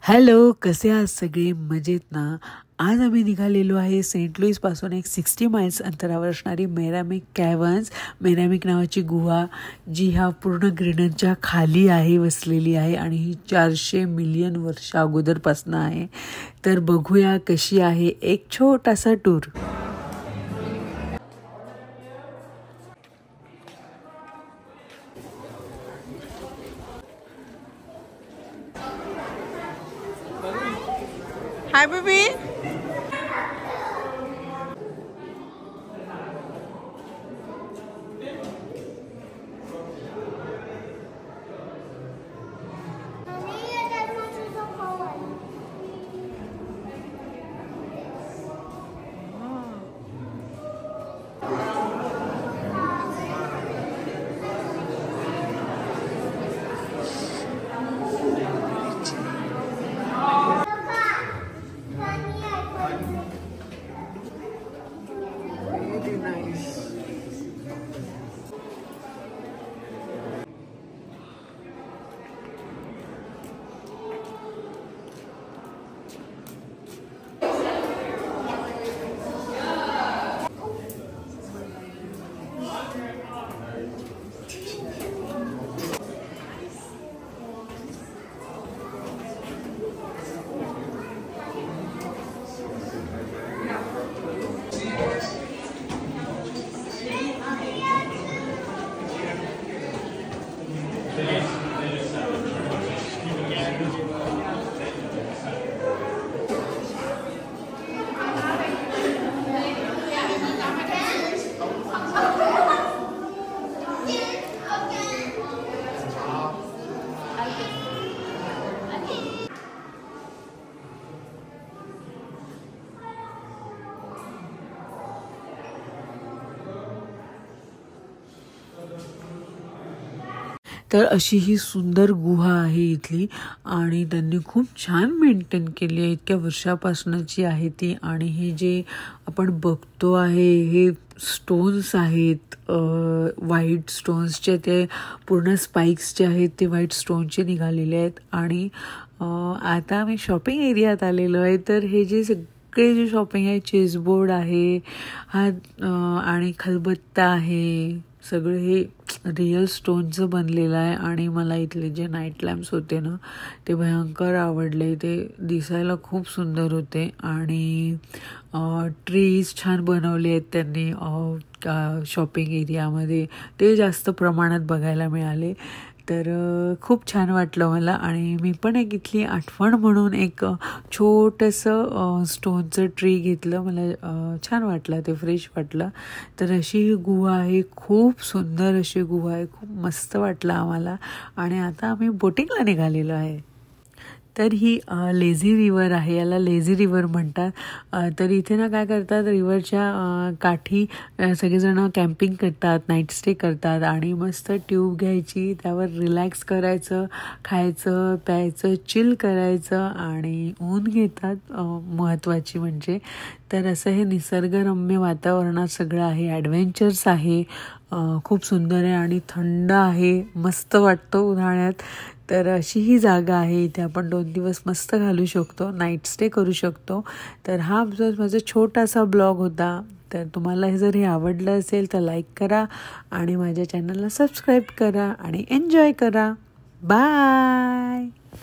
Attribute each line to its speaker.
Speaker 1: Hello, कसे आहात सगळे? मजेत ना? आज आम्ही निघालेलो आहे सेंट लुईसपासून एक 60 माइल्स अंतरावर असणारी मेरॅमिक कॅव्हन्स, मेरॅमिक नावाची गुहा, जी ह्या पूर्ण ग्रीनलंडच्या खाली आहे, वसलेली आहे आणि ही 400 मिलियन वर्ष अगोदरपासून आहे. तर बघूया कशी आहे, एक छोटासा टूर.
Speaker 2: Hi, baby.
Speaker 1: तर अशी ही सुंदर गुहा आहे इथली आणि त्यांनी खूप छान मेंटेन केली आहे. इतक्या वर्षापासूनची आहे ती. आणि हे जे आपण बघतो आहे हे स्टोन्स आहेत, व्हाईट स्टोन्सचे, ते पूर्ण स्पाइक्स जे आहेत ते व्हाईट स्टोनचे निघालेले आहेत. आणि आता आम्ही शॉपिंग एरियात आलेलो आहे. तर हे जे सगळे जे शॉपिंग आहे, चेसबोर्ड आहे हा, आणि खलबत्ता आहे, सगळं हे रिअल स्टोनचं बनलेलं आहे. आणि मला इथले जे नाईट लॅम्प्स होते ना ते भयंकर आवडले. ते दिसायला खूप सुंदर होते. आणि ट्रीज छान बनवले आहेत त्यांनी शॉपिंग एरियामध्ये, ते जास्त प्रमाणात बघायला मिळाले. तर खूप छान वाटलं मला. आणि मी पण एक इथली आठवण म्हणून एक छोटंसं स्टोनचं ट्री घेतलं. मला छान वाटलं, ते फ्रेश वाटलं. तर अशी ही गुहा आहे, खूप सुंदर अशी गुहा आहे, खूप मस्त वाटलं आम्हाला. आणि आता आम्ही बोटिंगला निघालेलो आहे. तर ही लेझी रिवर आहे, याला लेझी रिवर म्हणतात. तर इथे ना काय करतात, रिव्हरच्या काठी सगळेजण कॅम्पिंग करतात, नाईट स्टे करतात आणि मस्त ट्यूब घ्यायची, त्यावर रिलॅक्स करायचं, खायचं प्यायचं, चिल करायचं आणि ऊन घेतात महत्त्वाची म्हणजे. तर असं हे निसर्गरम्य वातावरणात सगळं आहे, ॲडव्हेंचर्स आहे, खूप सुंदर आहे आणि थंड आहे, मस्त वाटतं उन्हाळ्यात. तर अशी ही जागा आहे, इथे आपण 2 दिवस मस्त घालू शकतो, नाईट स्टे करू शकतो. तर हा माझा छोटासा ब्लॉग होता. तर तुम्हाला हे जर हे आवडलं असेल तर लाईक करा आणि माझ्या चॅनलला सबस्क्राईब करा आणि एन्जॉय करा. बाय.